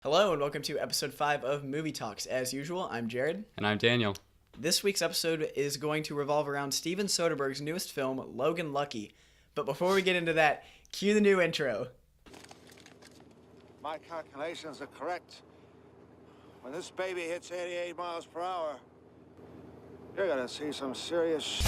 Hello and welcome to episode 5 of Movie Talks. As usual, I'm Jared. And I'm Daniel. This week's episode is going to revolve around Steven Soderbergh's newest film, Logan Lucky. But before we get into that, cue the new intro. My calculations are correct. When this baby hits 88 miles per hour, you're gonna see some serious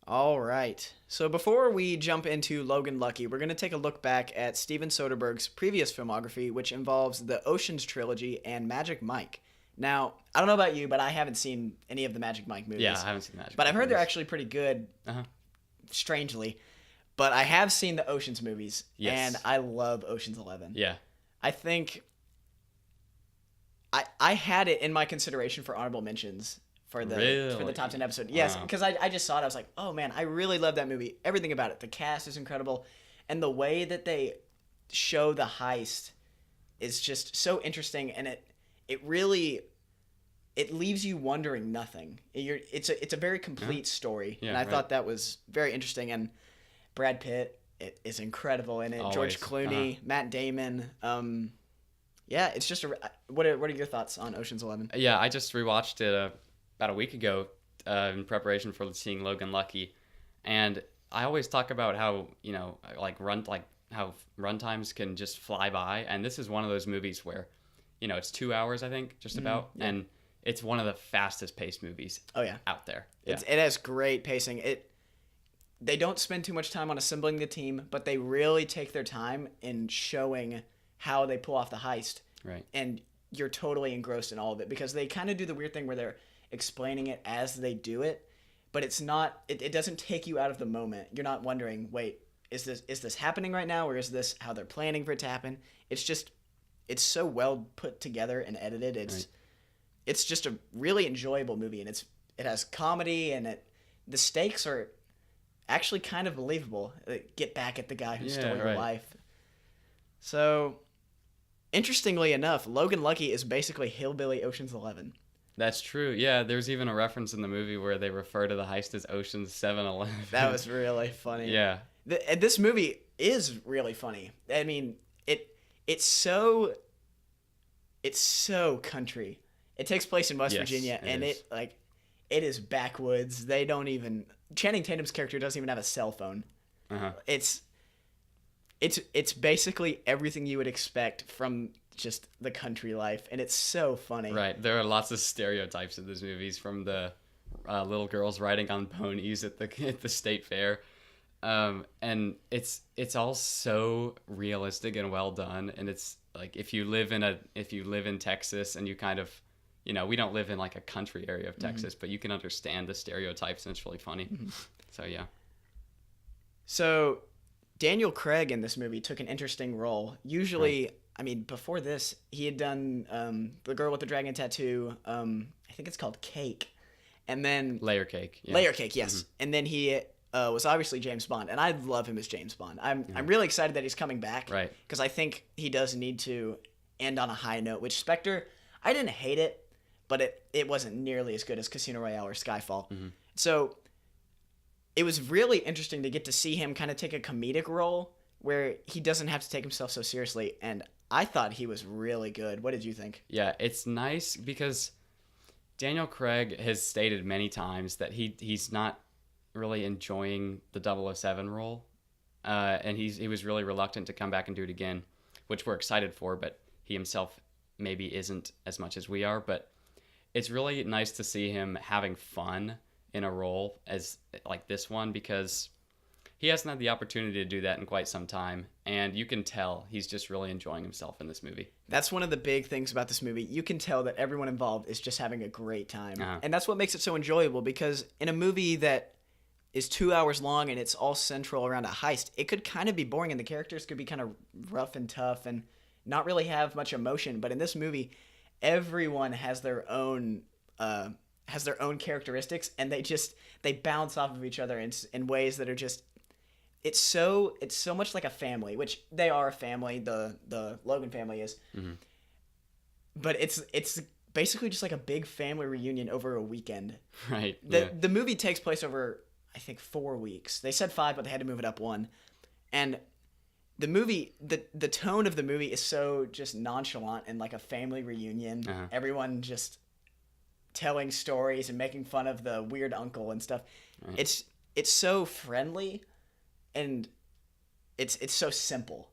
All right. So before we jump into Logan Lucky, we're going to take a look back at Steven Soderbergh's previous filmography, which involves the Ocean's trilogy and Magic Mike. Now, I don't know about you, but I haven't seen any of the Magic Mike movies. Yeah, I haven't seen Magic But Mike I've heard they're movies. actually pretty good, Uh-huh. strangely. But I have seen the Ocean's movies, Yes. and I love Ocean's 11. Yeah. I think I had it in my consideration for honorable mentions for the Really? top 10 episode. Yes, Wow. because I just saw it. I was like, oh man, I really love that movie. Everything about it. The cast is incredible. And the way that they show the heist is just so interesting, and it really leaves you wondering nothing. It's a very complete story. Yeah, and I right. thought that was very interesting. And Brad Pitt is incredible in it. George Always. Clooney, Matt Damon. Yeah, it's just what are your thoughts on Ocean's 11? Yeah, I just rewatched it about a week ago in preparation for seeing Logan Lucky, and I always talk about how how runtimes can just fly by, and this is one of those movies where, it's 2 hours I think just about, yeah. and it's one of the fastest paced movies Oh yeah, out there. Yeah. it has great pacing. They don't spend too much time on assembling the team, but they really take their time in showing how they pull off the heist. Right. And you're totally engrossed in all of it because they kind of do the weird thing where they're explaining it as they do it, but it's not. It doesn't take you out of the moment. You're not wondering, wait, is this happening right now, or is this how they're planning for it to happen? It's so well put together and edited. It's just a really enjoyable movie, and it has comedy, and the stakes are actually kind of believable. Get back at the guy who stole your right. life. So, interestingly enough, Logan Lucky is basically Hillbilly Ocean's 11. That's true. Yeah, there's even a reference in the movie where they refer to the heist as Ocean's 7-Eleven. That was really funny. Yeah. And this movie is really funny. I mean, it's so country. It takes place in West Yes, Virginia, it and is. it is backwoods. They don't even Channing Tatum's character doesn't even have a cell phone. Uh-huh. It's basically everything you would expect from just the country life, and it's so funny. Right. There are lots of stereotypes in these movies, from the little girls riding on ponies at the state fair, and it's all so realistic and well done. And it's like if you live in Texas, and you kind of, we don't live in like a country area of Texas, but you can understand the stereotypes, and it's really funny. So yeah. So Daniel Craig in this movie took an interesting role. Usually, I mean, before this, he had done The Girl with the Dragon Tattoo. I think it's called Cake. And then Layer Cake. Yeah. Layer Cake, yes. And then he was obviously James Bond, and I love him as James Bond. I'm really excited that he's coming back. Right. Because I think he does need to end on a high note, which Spectre, I didn't hate it, but it wasn't nearly as good as Casino Royale or Skyfall. So it was really interesting to get to see him kind of take a comedic role where he doesn't have to take himself so seriously, and I thought he was really good. What did you think? Yeah, it's nice because Daniel Craig has stated many times that he's not really enjoying the 007 role, and he was really reluctant to come back and do it again, which we're excited for, but he himself maybe isn't as much as we are. But it's really nice to see him having fun in a role as like this one, because he hasn't had the opportunity to do that in quite some time, and you can tell he's just really enjoying himself in this movie. That's one of the big things about this movie. You can tell that everyone involved is just having a great time. And that's what makes it so enjoyable, because in a movie that is 2 hours long and it's all central around a heist, it could kind of be boring, and the characters could be kind of rough and tough and not really have much emotion. But in this movie, everyone has their own characteristics, and they bounce off of each other in ways that are just it's so much like a family, which they are a family. The Logan family is, but it's basically just like a big family reunion over a weekend. Right. The movie takes place over, I think, 4 weeks. They said 5, but they had to move it up 1. And the movie, the tone of the movie is so just nonchalant and like a family reunion. Everyone just telling stories and making fun of the weird uncle and stuff. Right. It's so friendly, and it's so simple.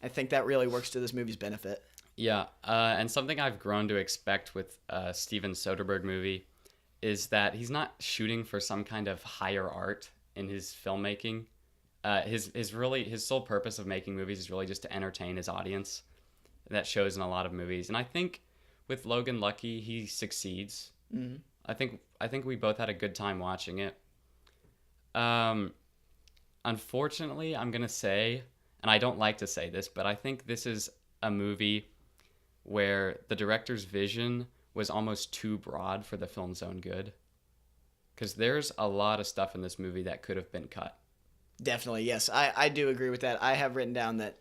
I think that really works to this movie's benefit. Yeah, and something I've grown to expect with a Steven Soderbergh movie is that he's not shooting for some kind of higher art in his filmmaking. His sole purpose of making movies is really just to entertain his audience. That shows in a lot of movies, and I think with Logan Lucky, he succeeds. I think we both had a good time watching it. Unfortunately, I'm gonna say, and I don't like to say this, but I think this is a movie where the director's vision was almost too broad for the film's own good. Because there's a lot of stuff in this movie that could have been cut. Definitely, yes. I do agree with that. I have written down that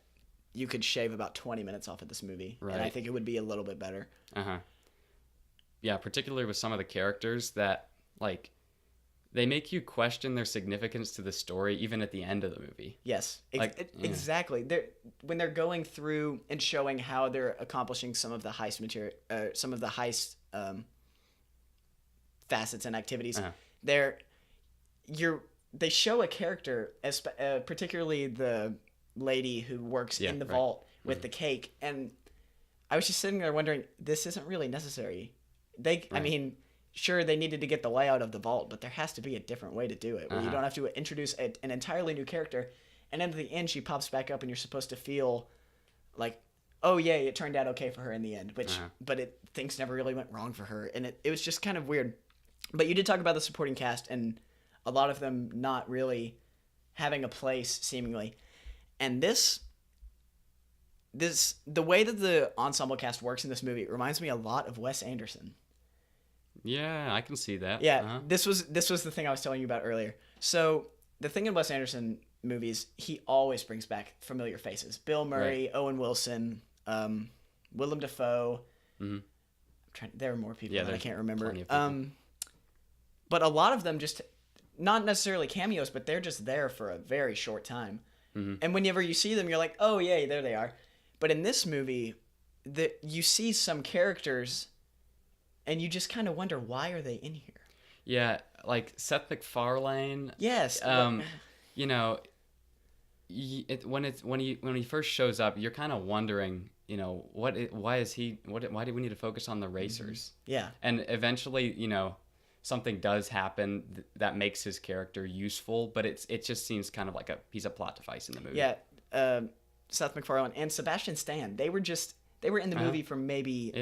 you could shave about 20 minutes off of this movie. Right. And I think it would be a little bit better. Yeah, particularly with some of the characters that, like, they make you question their significance to the story even at the end of the movie. Yes, exactly. When they're going through and showing how they're accomplishing some of the heist material, some of the heist facets and activities, they show a character, particularly the lady who works in the vault with the cake, and I was just sitting there wondering, this isn't really necessary. I mean, sure, they needed to get the layout of the vault, but there has to be a different way to do it, where you don't have to introduce an entirely new character, and then at the end she pops back up and you're supposed to feel like, oh yay, it turned out okay for her in the end, but things never really went wrong for her, and it was just kind of weird. But you did talk about the supporting cast and a lot of them not really having a place seemingly, and the way that the ensemble cast works in this movie reminds me a lot of Wes Anderson. Yeah, I can see that. Yeah, this was the thing I was telling you about earlier. So the thing in Wes Anderson movies, he always brings back familiar faces: Bill Murray, Owen Wilson, Willem Dafoe. There are more people that I can't remember. But a lot of them just not necessarily cameos, but they're just there for a very short time. And whenever you see them, you're like, oh yay, there they are. But in this movie, you see some characters, and you just kind of wonder, why are they in here? Yeah, like Seth MacFarlane. Yes. You know, when he first shows up, you're kind of wondering, you know, why do we need to focus on the racers? Yeah. And eventually, you know, something does happen that makes his character useful, but it just seems kind of like a piece of plot device in the movie. Yeah. Seth MacFarlane and Sebastian Stan, they were in the movie for maybe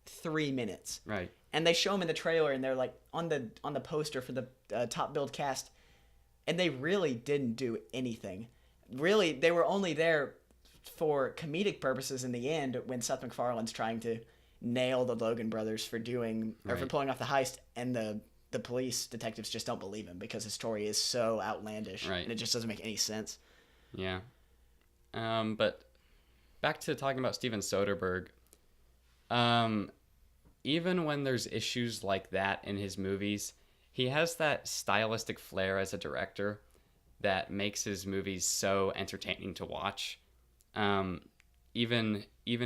3 minutes. Right. And they show them in the trailer, and they're like on the poster for the top billed cast, and they really didn't do anything. Really, they were only there for comedic purposes in the end when Seth MacFarlane's trying to nail the Logan brothers for for pulling off the heist, and the police detectives just don't believe him because his story is so outlandish, and it just doesn't make any sense. Yeah. But back to talking about Steven Soderbergh, even when there's issues like that in his movies, he has that stylistic flair as a director that makes his movies so entertaining to watch. Even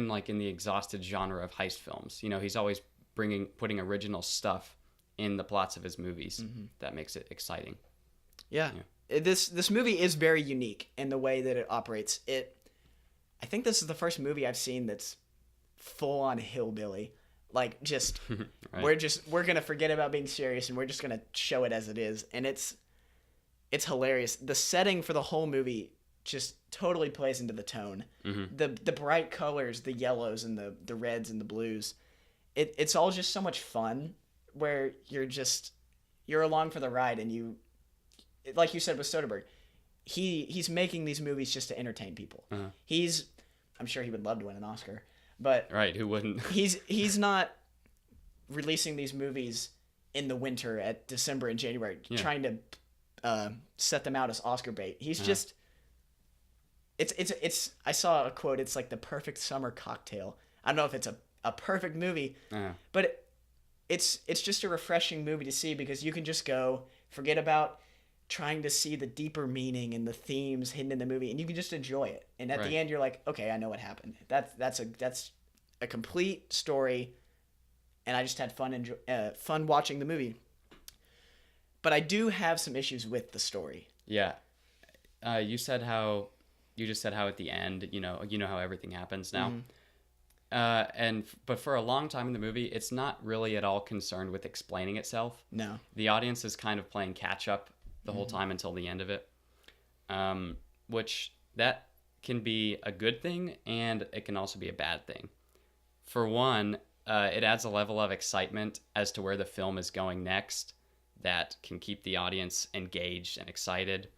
like in the exhausted genre of heist films, you know, he's always putting original stuff in the plots of his movies that makes it exciting. Yeah. This movie is very unique in the way that it operates. I think this is the first movie I've seen that's full on hillbilly. Like, just we're gonna forget about being serious and we're just gonna show it as it is, and it's hilarious. The setting for the whole movie just totally plays into the tone. The bright colors, the yellows and the reds and the blues. It's all just so much fun, where you're along for the ride, and you, like you said with Soderbergh, he's making these movies just to entertain people. I'm sure he would love to win an Oscar, but who wouldn't? he's not releasing these movies in the winter at December and January trying to set them out as Oscar bait. He's just it's I saw a quote, it's like the perfect summer cocktail. I don't know if a perfect movie. But it's just a refreshing movie to see because you can just go forget about trying to see the deeper meaning and the themes hidden in the movie, and you can just enjoy it. And at the end, you're like, okay, I know what happened. That's a complete story, and I just had fun watching the movie. But I do have some issues with the story. Yeah, you just said how at the end, you know how everything happens now. But for a long time in the movie, it's not really at all concerned with explaining itself. No, the audience is kind of playing catch up the whole time until the end of it, which that can be a good thing and it can also be a bad thing. For one, it adds a level of excitement as to where the film is going next that can keep the audience engaged and excited.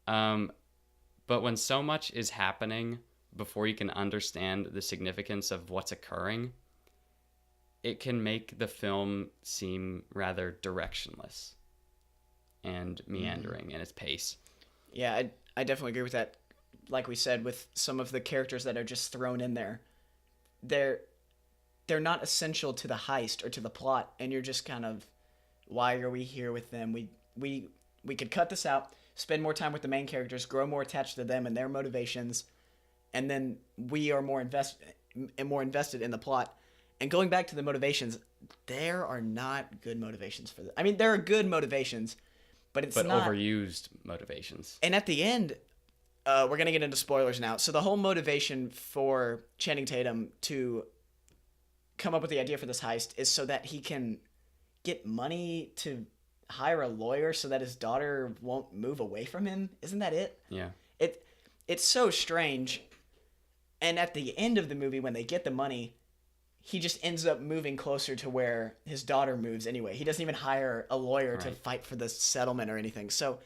But when so much is happening before you can understand the significance of what's occurring, it can make the film seem rather directionless and meandering in its pace. Yeah, I definitely agree with that. Like we said, with some of the characters that are just thrown in there, they're not essential to the heist or to the plot, and you're just kind of, why are we here with them? We could cut this out, spend more time with the main characters, grow more attached to them and their motivations, and then we are more invested in the plot. And going back to the motivations, there are not good motivations for this. I mean, there are good motivations, but not overused motivations. And at the end, we're going to get into spoilers now. So the whole motivation for Channing Tatum to come up with the idea for this heist is so that he can get money to hire a lawyer so that his daughter won't move away from him. Isn't that it? Yeah. It's so strange. And at the end of the movie, when they get the money, he just ends up moving closer to where his daughter moves anyway. He doesn't even hire a lawyer to fight for the settlement or anything. So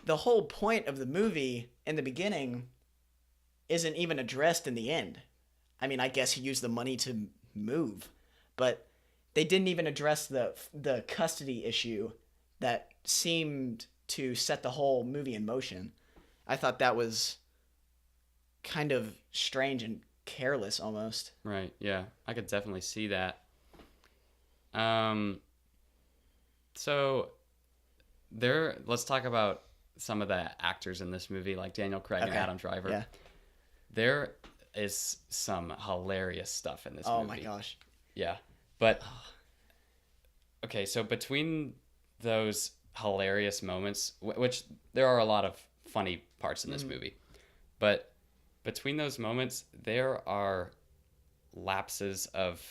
the whole point of the movie in the beginning isn't even addressed in the end. I mean, I guess he used the money to move, but they didn't even address the custody issue that seemed to set the whole movie in motion. I thought that was kind of strange and careless almost. Right, yeah. I could definitely see that. So let's talk about some of the actors in this movie, like Daniel Craig and Adam Driver. Yeah. There is some hilarious stuff in this movie. Oh my gosh. Yeah. But okay, so between those hilarious moments, which there are a lot of funny parts in this movie, but between those moments, there are lapses of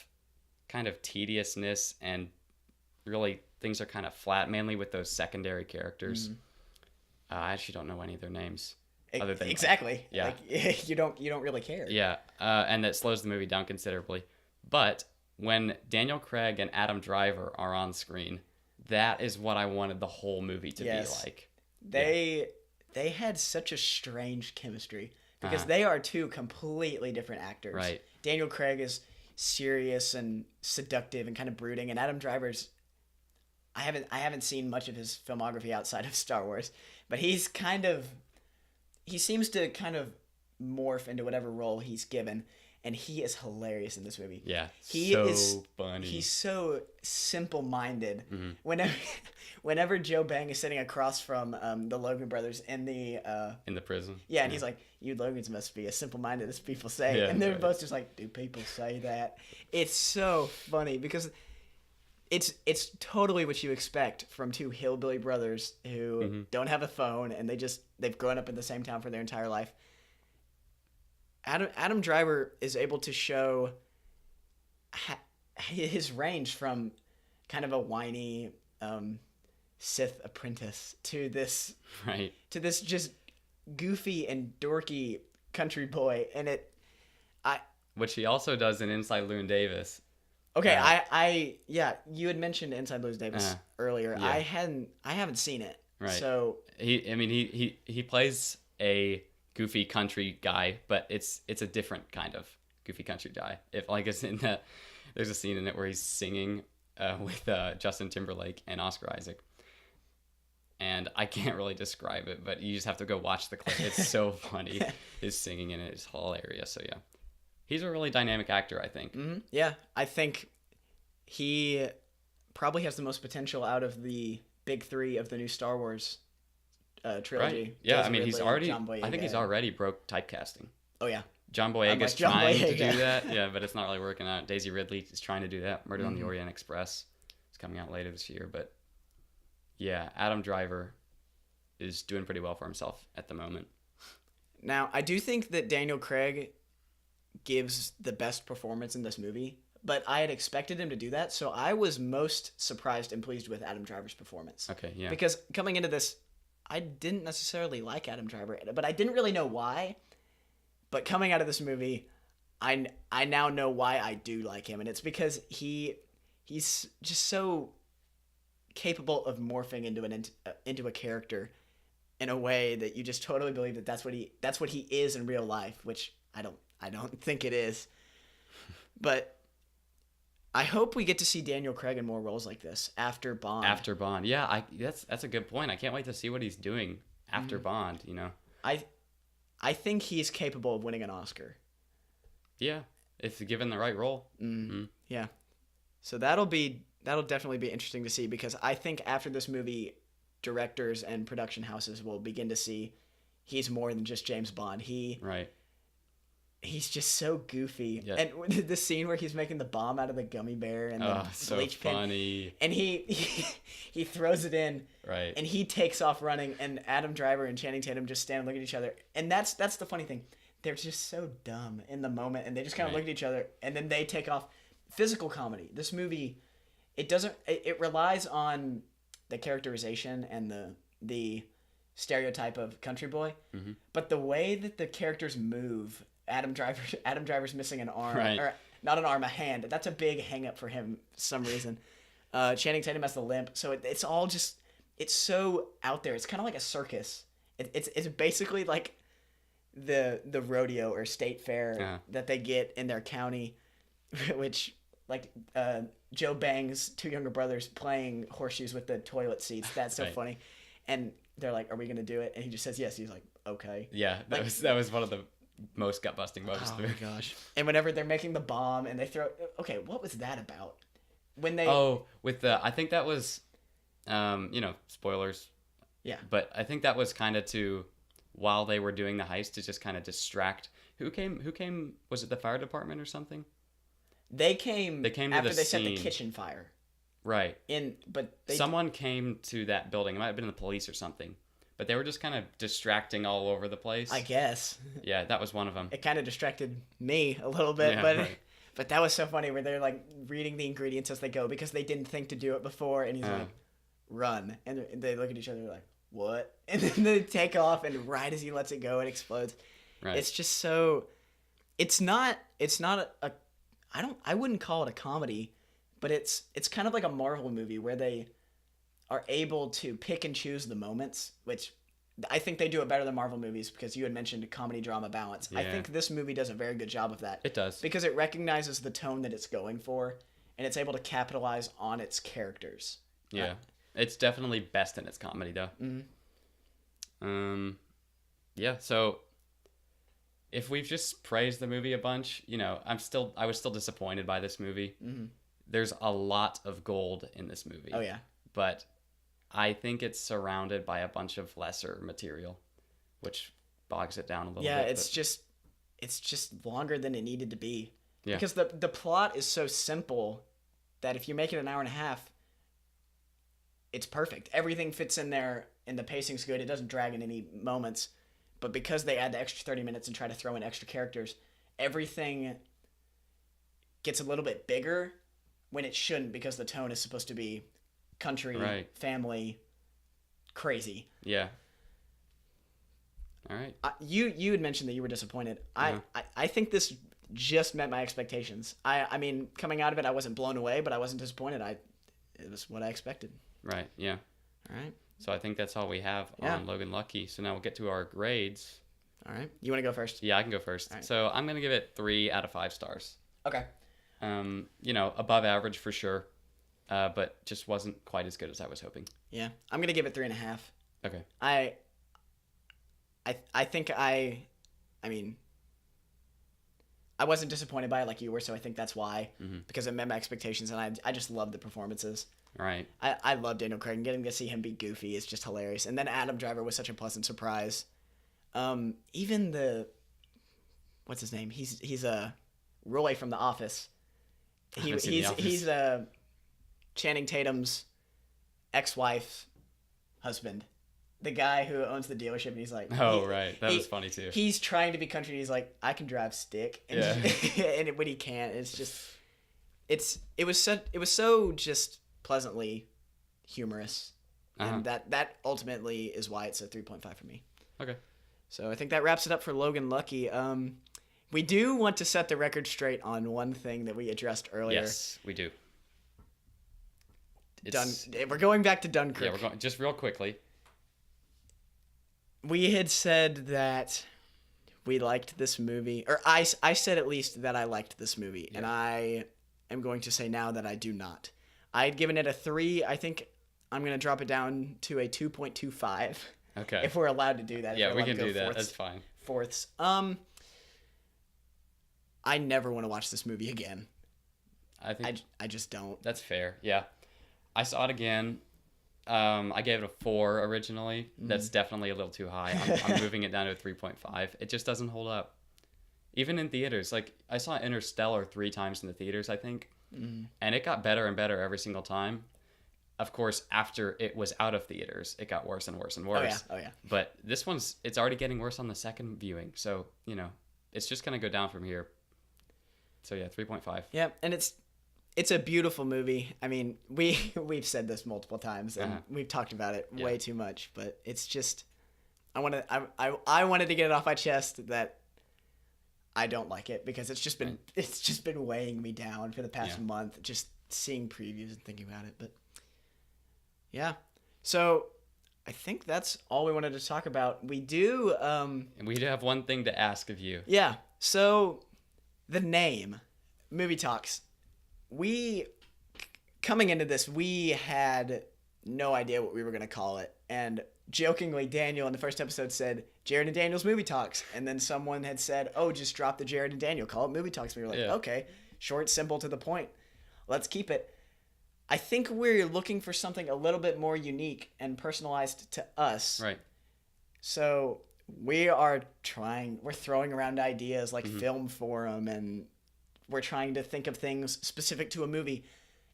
kind of tediousness and really things are kind of flat, mainly with those secondary characters. I actually don't know any of their names. Other than exactly. Yeah. Like, you don't really care. Yeah. And that slows the movie down considerably. But when Daniel Craig and Adam Driver are on screen, that is what I wanted the whole movie to be like. They had such a strange chemistry because they are two completely different actors. Right. Daniel Craig is serious and seductive and kind of brooding, and Adam Driver's I haven't seen much of his filmography outside of Star Wars, but he seems to kind of morph into whatever role he's given, and he is hilarious in this movie. Yeah, he is funny. He's so simple-minded. Whenever Joe Bang is sitting across from the Logan brothers in the prison. Yeah, and he's like, "You Logans must be as simple-minded as people say," and they're both just like, "Do people say that?" It's so funny because it's totally what you expect from two hillbilly brothers who don't have a phone and they've grown up in the same town for their entire life. Adam Driver is able to show his range from kind of a whiny Sith apprentice to this just goofy and dorky country boy, and which he also does in Inside Llewyn Davis. Okay, you had mentioned Inside Llewyn Davis earlier. Yeah. I haven't seen it. Right. So he plays a goofy country guy, but it's a different kind of goofy country guy. There's a scene in it where he's singing with Justin Timberlake and Oscar Isaac. And I can't really describe it, but you just have to go watch the clip. It's so funny. His singing in it is hilarious. So yeah. He's a really dynamic actor, I think. Mm-hmm. Yeah, I think he probably has the most potential out of the big three of the new Star Wars trilogy. Right. Yeah, Daisy I mean, he's Ridley, already. John Boyega, I think he's already broke typecasting. Oh yeah. John Boyega's Unlike John trying to Boyega. do that, yeah, but it's not really working out. Daisy Ridley is trying to do that. Murder on the Orient Express is coming out later this year, but yeah, Adam Driver is doing pretty well for himself at the moment. Now, I do think that Daniel Craig gives the best performance in this movie, but I had expected him to do that, so I was most surprised and pleased with Adam Driver's performance. Okay, yeah. Because coming into this, I didn't necessarily like Adam Driver, but I didn't really know why. But coming out of this movie, I now know why I do like him, and it's because he's just so capable of morphing into a character in a way that you just totally believe that that's what he is in real life, which I don't think it is. But I hope we get to see Daniel Craig in more roles like this after Bond. After Bond, yeah, that's a good point. I can't wait to see what he's doing after Bond. You know, I think he's capable of winning an Oscar. Yeah, if given the right role. Mm-hmm. Yeah, so that'll definitely be interesting to see, because I think after this movie, directors and production houses will begin to see he's more than just James Bond. He's just so goofy. Yeah. And the scene where he's making the bomb out of the gummy bear and the so bleach pen, funny. and he throws it in, Right. and he takes off running, and Adam Driver and Channing Tatum just stand and look at each other. And that's the funny thing. They're just so dumb in the moment, and they just kind of Right. look at each other, and then they take off. Physical comedy. This movie, it relies on the characterization and the stereotype of country boy, but the way that the characters move, Adam Driver's missing an arm, Right. or not an arm, a hand. That's a big hang up for him for some reason. Channing Tatum has the limp, so it's all just, it's so out there. It's kind of like a circus. It's basically like the rodeo or state fair that they get in their county, which like Joe Bang's two younger brothers playing horseshoes with the toilet seats. That's so Right. funny. And they're like, "Are we gonna do it?" And he just says yes. He's like, "Okay." Yeah, that was one of the most gut busting moments. Oh my gosh! And whenever they're making the bomb and they throw, okay, what was that about? When they I think that was, spoilers. Yeah. But I think that was kind of while they were doing the heist, to just kind of distract. Who came? Was it the fire department or something? They came to after the they set the scene. kitchen fire. Right. Someone Someone came to that building. It might have been the police or something. But they were just kind of distracting all over the place. I guess. Yeah, that was one of them. It kind of distracted me a little bit, Yeah, but right. but that was so funny where they're like reading the ingredients as they go because they didn't think to do it before, and he's like, "Run," and they look at each other like, "What?" And then they take off, and right as he lets it go, it explodes. Right. It's just so. It's not a. I wouldn't call it a comedy, but it's kind of like a Marvel movie where they are able to pick and choose the moments, which I think they do it better than Marvel movies, because you had mentioned a comedy drama balance. I Yeah. think this movie does a very good job of that. It does. Because it recognizes the tone that it's going for, and it's able to capitalize on its characters. Yeah. It's definitely best in its comedy, though. Mm-hmm. Yeah, so if we've just praised the movie a bunch, I was still disappointed by this movie. Mm-hmm. There's a lot of gold in this movie. Oh, yeah. But I think it's surrounded by a bunch of lesser material, which bogs it down a little bit. Yeah, it's just longer than it needed to be. Yeah. Because the plot is so simple that if you make it an hour and a half, it's perfect. Everything fits in there, and the pacing's good. It doesn't drag in any moments. But because they add the extra 30 minutes and try to throw in extra characters, everything gets a little bit bigger when it shouldn't, because the tone is supposed to be country, Right. family, crazy. Yeah. All right. You had mentioned that you were disappointed. Yeah. I think this just met my expectations. I mean, coming out of it, I wasn't blown away, but I wasn't disappointed. It was what I expected. Right. Yeah. All right. So I think that's all we have on Logan Lucky. So now we'll get to our grades. All right. You want to go first? Yeah, I can go first. Right. So I'm going to give it 3 out of 5 stars. Okay. Above average for sure, but just wasn't quite as good as I was hoping. Yeah. I'm going to give it 3.5. Okay. I think I mean, I wasn't disappointed by it like you were, so I think that's why, Mm-hmm. because it met my expectations, and I just love the performances. Right. I love Daniel Craig, and getting to see him be goofy is just hilarious. And then Adam Driver was such a pleasant surprise. Even what's his name? He's Roy from The Office. He's Channing Tatum's ex-wife husband. The guy who owns the dealership, and he's like, Oh, right. That was funny too. He's trying to be country, and he's like, I can drive stick, and, and when he can't, it's just, it was so just pleasantly humorous, and that ultimately is why it's a 3.5 for me. Okay. So I think that wraps it up for Logan Lucky. We do want to set the record straight on one thing that we addressed earlier. Yes, we do. We're going back to Dunkirk. Yeah, we're going just real quickly. We had said that we liked this movie, or I said at least that I liked this movie, and I am going to say now that I do not. I had given it a 3. I think I'm going to drop it down to a 2.25. Okay. If we're allowed to do that. Yeah, we can do that. That's fine. Fourths. I never want to watch this movie again. I just don't. That's fair. Yeah. I saw it again. I gave it a 4 originally. That's definitely a little too high. I'm moving it down to a 3.5. It just doesn't hold up. Even in theaters. Like, I saw Interstellar 3 times in the theaters, I think. And it got better and better every single time. Of course, after it was out of theaters, it got worse and worse and worse. Oh, yeah. But this it's already getting worse on the second viewing. So, it's just going to go down from here. So, yeah, 3.5. Yeah, and it's a beautiful movie. I mean, we've said this multiple times, and we've talked about it way too much, but it's just, I wanted to get it off my chest that I don't like it, because it's just been weighing me down for the past month, just seeing previews and thinking about it. But yeah, so I think that's all we wanted to talk about. We do and we do have one thing to ask of you. Yeah, so the name Movie Talks. Coming into this, we had no idea what we were going to call it. And jokingly, Daniel in the first episode said, Jared and Daniel's Movie Talks. And then someone had said, oh, just drop the Jared and Daniel, call it Movie Talks. And we were like, okay, short, simple, to the point. Let's keep it. I think we're looking for something a little bit more unique and personalized to us. Right. So we're throwing around ideas like Film Forum, and we're trying to think of things specific to a movie.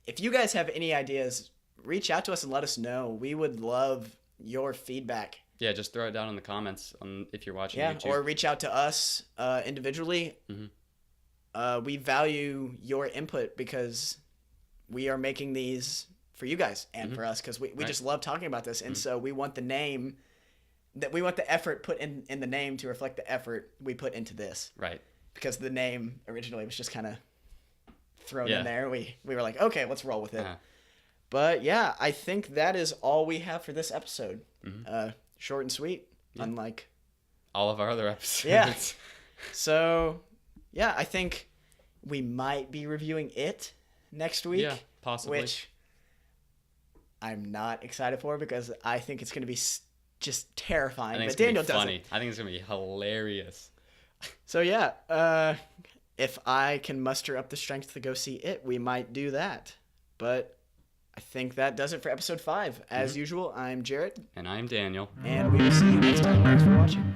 If you guys have any ideas, reach out to us and let us know. We would love your feedback. Yeah, just throw it down in the comments if you're watching YouTube. Or reach out to us individually. We value your input, because we are making these for you guys and for us, because we just love talking about this. And so we want the effort put in the name to reflect the effort we put into this. Right. Because the name originally was just kind of thrown in there. We were like, okay, let's roll with it. But yeah, I think that is all we have for this episode. Short and sweet, unlike all of our other episodes. Yeah. So yeah, I think we might be reviewing it next week. Yeah, possibly. Which I'm not excited for, because I think it's going to be just terrifying. I think but it's gonna Daniel be doesn't. funny. I think it's going to be hilarious. So yeah, if I can muster up the strength to go see it, we might do that. But I think that does it for episode 5. As usual, I'm Jarrett. And I'm Daniel. And we will see you next time. Thanks for watching.